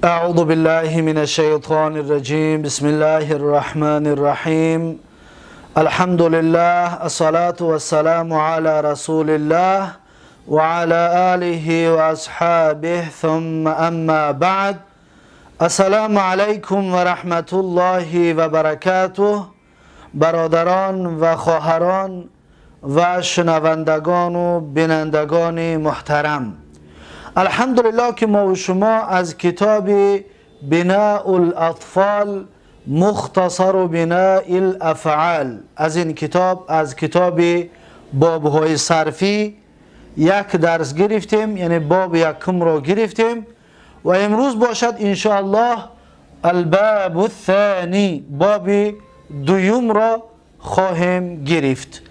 أعوذ بالله من الشيطان الرجيم بسم الله الرحمن الرحيم الحمد لله الصلاة والسلام على رسول الله وعلى آله وأصحابه ثم أما بعد السلام عليكم ورحمة الله وبركاته برادران و خواهران و شنوندگان و بینندگان محترم، الحمدلله که ما و شما از کتاب بناء الاطفال مختصر بناء الافعال، از این کتاب، از کتاب بابهای صرفی یک درس گرفتیم، یعنی باب یکم رو گرفتیم و امروز باشد انشاءالله الباب الثانی، باب دویم را خواهیم گرفت.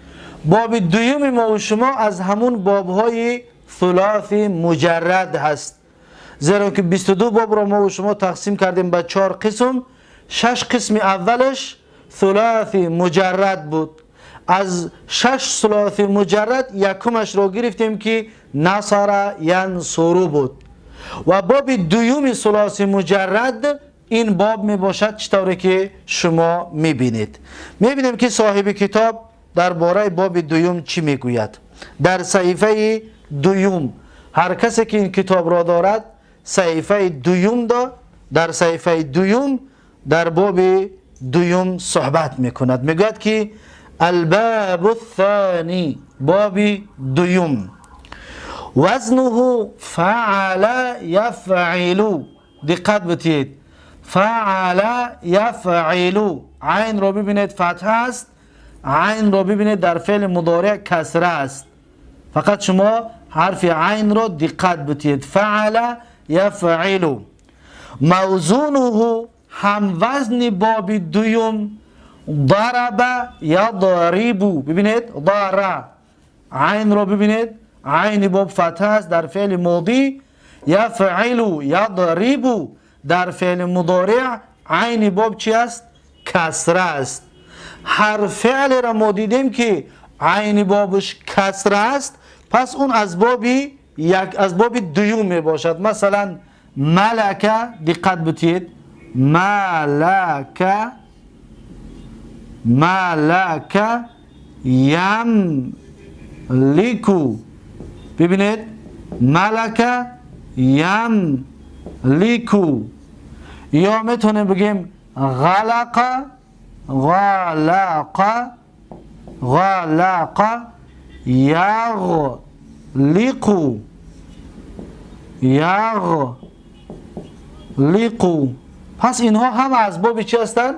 باب دویم ما و شما از همون بابهای ثلاثی مجرد هست، زیرا که 22 باب را ما و شما تقسیم کردیم به 4 قسم. 6 قسم اولش ثلاثی مجرد بود. از 6 ثلاثی مجرد یکمش را گرفتیم که نصر ینصر بود و باب دوم ثلاثی مجرد این باب می باشد چطوری که شما می بینید. می بینیم که صاحب کتاب درباره باب دوم چی می گوید. در صحیفه دوم، هر کسی که این کتاب را دارد صحیفه دوم در صحیفه دوم در باب دوم صحبت میکند، میگوید که الباب الثانی، باب دوم، وزنه فعل یفعل. دقت بتید، فعل یفعل، عین را ببینید فتحه است، عین را ببینید در فعل مضارع کسره است. فقط شما حرف عین را دقت بتید، فعل یفعل. موزونه هم وزن باب دوم ضرب یضرب. ببینید ضرب، عین را ببینید، عین باب فتحه است در فعل ماضی، یفعل یضرب در فعل مضارع عین باب چی است؟ کسره است. هر فعل را ما دیدیم که عین بابش کسره است، پس اون از باب دوم می باشد. مثلا ملک، دقت بتید، ملک یملکو. ببینید ملک یملکو. یا میتونیم بگیم غلق یغلقو. پس اینها هم از باب چی هستند؟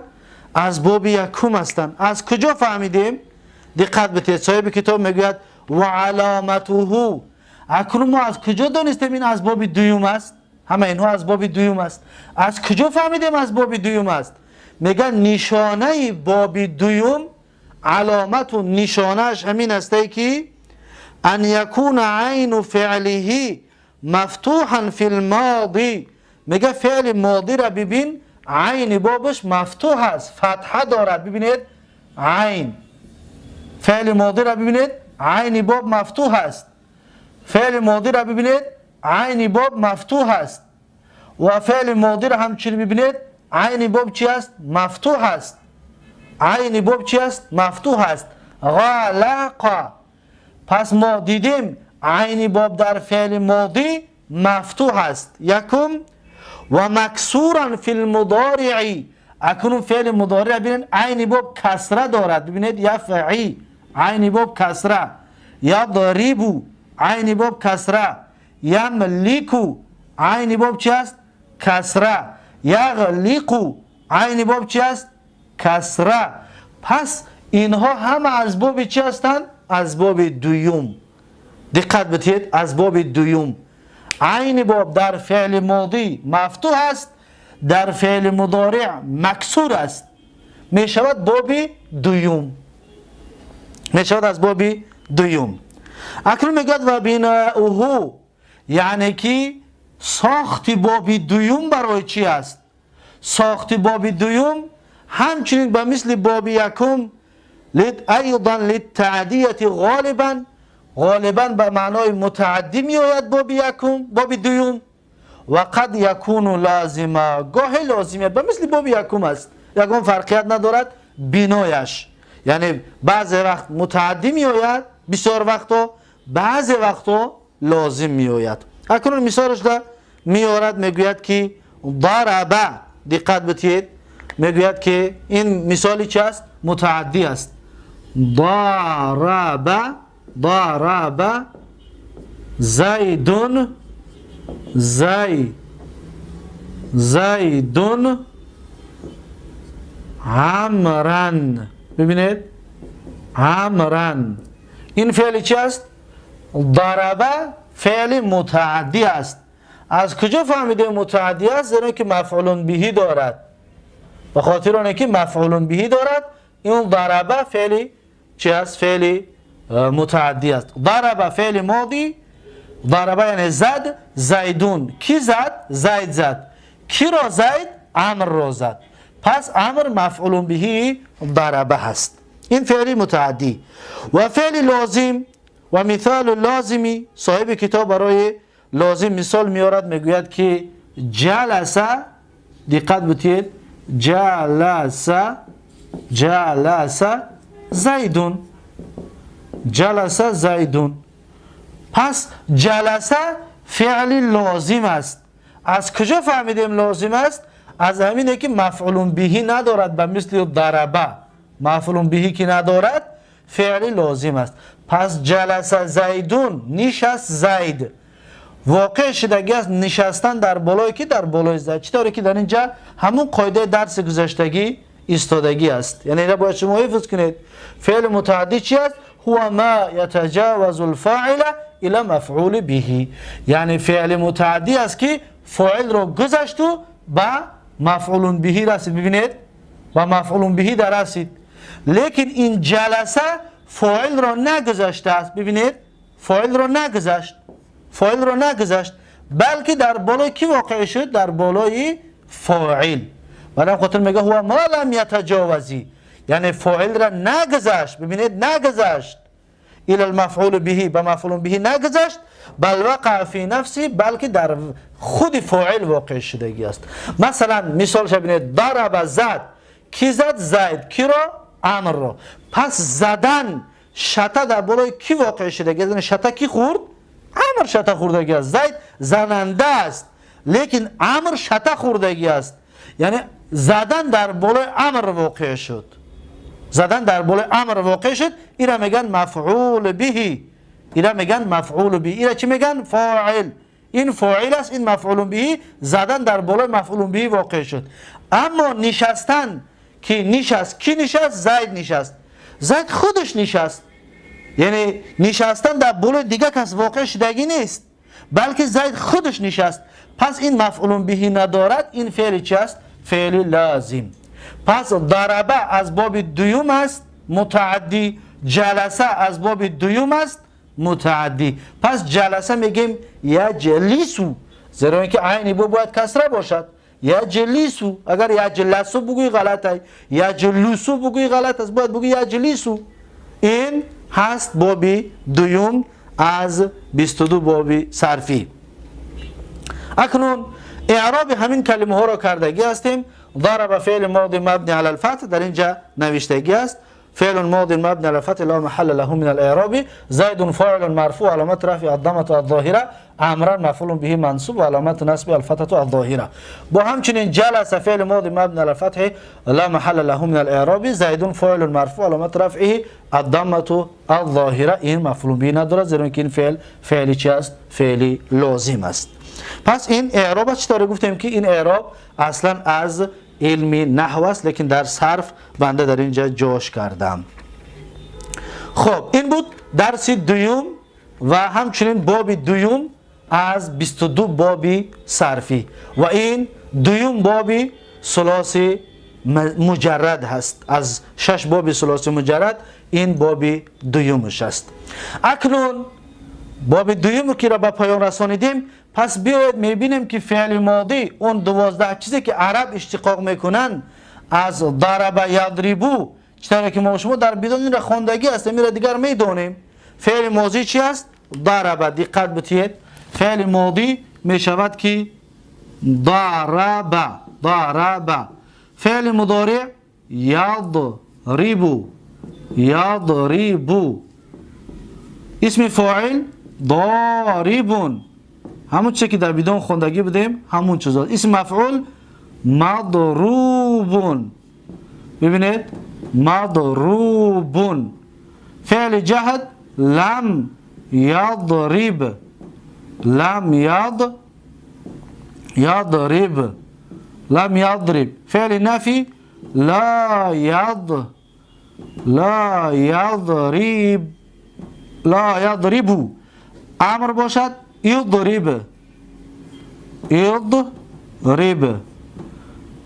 از باب یکم هستند. از کجا فهمیدیم؟ دقت بتید، صاحب کتاب میگوید و علامته. اکنون ما از کجا دانستیم این از باب دوم است؟ همه اینها از باب دوم است. از کجا فهمیدیم از باب دوم است؟ میگن نشانه باب دوم، علامت و نشانهش همین است که ان یکون عین فعله مفتوحا فی الماضی. میگه فعل ماضی را ببین، عین بابش مفتوح است، فتحه دارد. ببینید عین، فعل ماضی را ببینید، عین باب مفتوح است. فعل ماضی را ببینید، عین باب مفتوح است. و فعل ماضی را همچنین ببینید، عین باب چی است؟ مفتوح است. عین باب چی است؟ مفتوح است. غلق. پس ما دیدیم عین باب در فعل ماضی مفتوح است. یکم. و مکسورا فی المضارع. اکنون فعل مضارع ببینید عین باب کسره دارد. ببینید یفعی، عین باب کسره. یضرب، عین باب کسره. یملکو، عین باب چی است؟ کسره. یغلق، عین باب چی است؟ کسره. پس اینها هم از باب چی هستند؟ از باب دوم. دقت بتید، از باب دوم. عین باب در فعل ماضی مفتوح است، در فعل مضارع مکسور است، می شود باب دوم، می شود از باب دوم. اکنون میگوید و بناؤه، یعنی که ساخت باب دوم برای چی است؟ ساخت باب دوم همچنین به مثل باب یکم ایضا للتعدیه غالبا به معنای متعدی می آید باب یکم، باب دوم. و قد یکون لازمه، گاهی لازمیت به مثل باب یکم است، یکم فرقیت ندارد بینایش، یعنی بعضی وقت متعدی می آید بسیار وقتا، بعضی وقتا لازم می آید. اکنون مثالش در می آورد، میگوید که ضربه، دقت بتید، میگوید که این مثالی چی است؟ متعدی است. ضربه زیدون زیدون عمرن. ببینید عمرن، این فعل چی است؟ ضربه فعل متعدی است. از کجا فهمیده متعدی است؟ زیرا که مفعول بهی دارد، به خاطر آنه که مفعول بهی دارد این ضربه فعل چی است؟ فعل متعدی است. ضربه فعل ماضی، ضربه یعنی زد، زیدون کی زد؟ زید زد. کی را زید؟ عمر را زد. پس عمر مفعول بهی ضربه هست. این فعل متعدی. و فعل لازم و مثال لازمی، صاحب کتاب برای لازم مثال میارد، میگوید که جلسه، دقت بتید، جلسه زیدون، جلسه زیدون. پس جلسه فعل لازم است. از کجا فهمیدیم لازم است؟ از همینه که مفعول بهی ندارد، به مثل ضربه مفعول بهی که ندارد فعل لازم است. پس جلسه زیدون، نشست زید، واقع شدگی است نشستن در بالای که در بالای زید. چطوری که در اینجا همون قاعده درس گذشتگی ایستادگی است، یعنی اینو باید شما حفظ کنید. فعل متعدی چی است؟ هو ما یتجاوز الفاعل الى مفعول به، یعنی فعل متعدی است که فاعل رو گذشت و به مفعول به رسید. ببینید با مفعول به در رسید، لیکن این جلسه فاعل را نگذشته است. ببینید فاعل را نگذشت، بلکه در بالای کی واقع شد؟ در بالای فاعل. بعدم خاطر میگه هو ما لم یتجاوزی، یعنی فاعل را نگذشت. ببینید نگذشت الى المفعول به، به مفعول به نگذشت، بل وقع فی نفسی، بلکه در خود فاعل واقع شدگی است. مثلا مثالش ببینید، ضرب زد، کی زد؟ زید. کی را؟ عمر را. پس زدن شتا در بالای کی واقع شدگی است؟ شتا کی خورد؟ عمر شتا خوردگی است. زید زننده است، لیکن عمر شتا خوردگی است، یعنی زدن در بالای امر واقع شد. زدن در بالای امر واقع شد، اینا میگن مفعول به. اینا چی میگن؟ فاعل. این فاعل است، این مفعول به. زدن در بالای مفعول به واقع شد. اما نشستن که نشست، کی نشست؟ زید نشست. زید خودش نشست، یعنی نشستن در بالای دیگه کس واقع شدگی نیست، بلکه زید خودش نشست. پس این مفعول به ندارد، این فعل چی است؟ فعل لازم. پس ضربه از باب دوم است، متعدی. جلسه از باب دوم است، متعدی. پس جلسه میگیم یجلسو، زیرا اینکه عین بو باید کسره باشد. یجلسو، اگر یجلسو بگوی غلطه، یجلسو بگوی غلط است، باید بگوی یجلسو. این هست باب دوم از 22 باب صرفی. اکنون اعراب همین کلمه ها را کردگی هستیم. ضرب فعل ماضی مبنی علی الفتح، در اینجا نوشتگی است. فعل ماضی مبنی علی الفتح لا محل له من الاعراب. زید فاعل مرفوع علامت رفع الضمه الظاهره. عمرا مفعول به منصوب و علامت نصب الفتحه الظاهره. با همچنین جلس فعل ماضی مبنی علی الفتح لا محل له من الاعراب. زید فاعل مرفوع علامت رفعه الضمه الظاهره. این مفعول به ندارد، زیرا که این فعل چی است؟ فعل لازم است. پس این اعراب چطوری گفتیم که این اعراب اصلا از علم نحو است، لیکن در صرف بنده در اینجا جاش کردم. خب این بود درس دوم و همچنین باب دوم از 22 باب صرفی و این دوم باب ثلاثی مجرد هست. از 6 باب ثلاثی مجرد این باب دومش است. اکنون باب دوم که را به پایان رسانیدیم، پس بیاید میبینیم که فعل ماضی اون 12 چیزی که عرب اشتقاق میکنن از ضرب یضربو، چطوری که ما شما در بدون این را خواندگی است، میره دیگر میدونیم. فعل ماضی چی است؟ ضرب. دقت بتید، فعل ماضی میشود که ضرب ضرب. فعل مضارع يضرب يضرب. اسم فاعل ضارب، همون چیزی که در بدون خوندگی بودیم همون چیزا. اسم مفعول مضروب، ببینید مضروب. فعل جهد لم يضرب لم يضرب لم يضرب. فعل نفي لا يضرب لا يضرب. امر باشد يضرب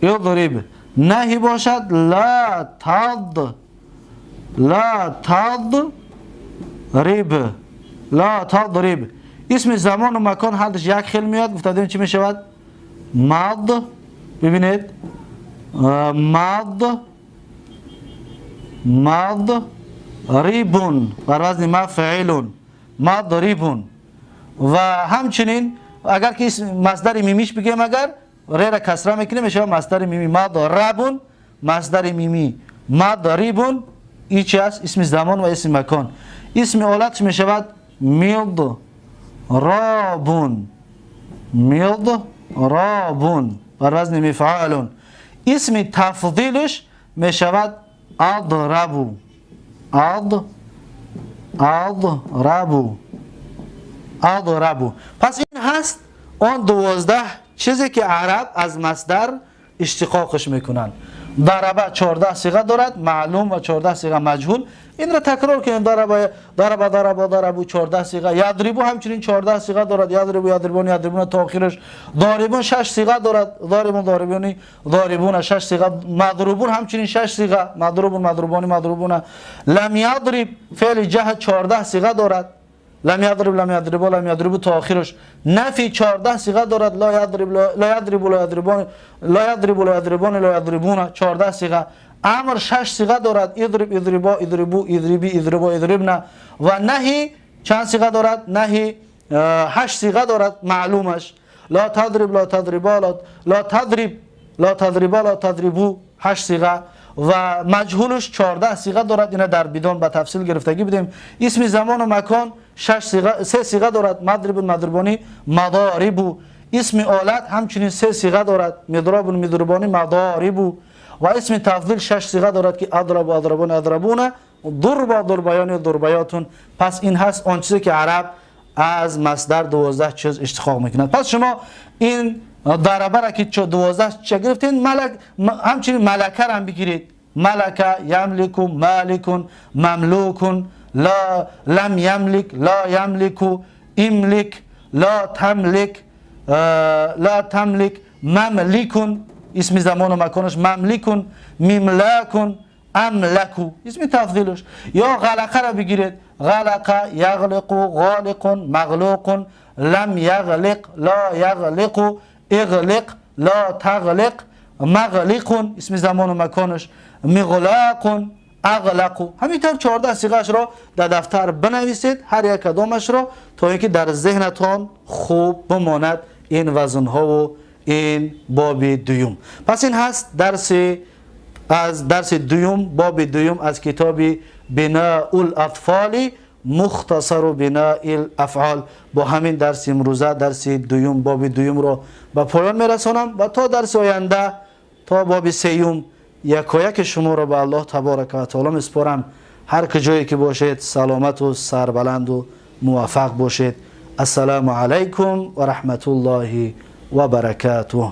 يضرب. نهی باشد لا تضرب. اسم زمان و مکان حدش یک خیل میاد، گفتیم چی میشود؟ ماض. ببینید مضرب بر وزن مفعول مضرب. و همچنین اگر که مصدر میمیش بگیم، اگر ر را کسره میکنیم میشه مصدر میمی مضرب. مصدر میمی مضرب این چی است؟ اسم زمان و اسم مکان. اسم آلتش میشود مضرب بر وزن مفعول. اسم تفضیلش میشود اضرب اضرب. پس این هست آن 12 چیزی که عرب از مصدر اشتقاقش میکنن. ضربه 14 صیغه دارد، معلوم و 14 صیغه مجهول. این را تکرار کنیم. ضربه 14 صیغه. یضربو همچنین 14 صیغه دارد. یضربون تا آخرش. ضاربون 6 صیغه دارد. ضاربون 6 صیغه. مضروبون همچنین 6 صیغه. مضروبون. لم یضرب فعل جهد 14 صیغه دارد. لم یضربو تا آخرش. نفی 14 صیغه دارد. لا یضربون 14 صیغه. امر 6 صیغه دارد. اضربنا. و نهی چند صیغه دارد؟ نهی 8 صیغه دارد معلومش. لا تضربو 8 صیغه. و مجهولش 14 صیغه دارد. اینا در بدون به تفصیل گرفتگی بدیم. اسم زمان و مکان 3 صیغه دارد. مضربانی مضارب. اسم آلت همچنین 3 صیغه دارد. مضربانی مضارب. و اسم تفضیل 6 صیغه دارد که اضربون ضربیاتون. پس این هست آن چیزی که عرب از مصدر 12 چیز اشتقاق میکنند. پس شما این ضربه را که 12 چه گرفتین، همچنین ملکه را هم بگیرید. ملکه یملک، مالک، مملوک. لم یملک، لا یملک، املک، لا تملک، مملک. اسم زمان و مکانش مملکون، مملاکون، املکو. اسم تفضیلش. یا غلقه را بگیرید. غلق، یغلق، غالق، مغلوق. لم یغلق، لا یغلق، اغلق، لا تغلق، مغلق. اسم زمان و مکانش مغلاق، اغلق. همینطور 14 صیغه‌اش را در دفتر بنویسید، هر یک کدامش را، تا اینکه در ذهنتان خوب بماند این وزن‌ها و این باب دوم. پس این هست درس دوم، باب دوم از کتاب بناء الاطفال مختصر بناء الافعال. با همین درس امروزه، درس دوم، باب دوم را به پایان میرسانم و تا درس آینده، تا باب سیوم، یکایک شما را به الله تبارک و تعالی میسپارم. هر کجایی که باشید سلامت و سربلند و موفق باشید. السلام علیکم و رحمت الله و برکاته.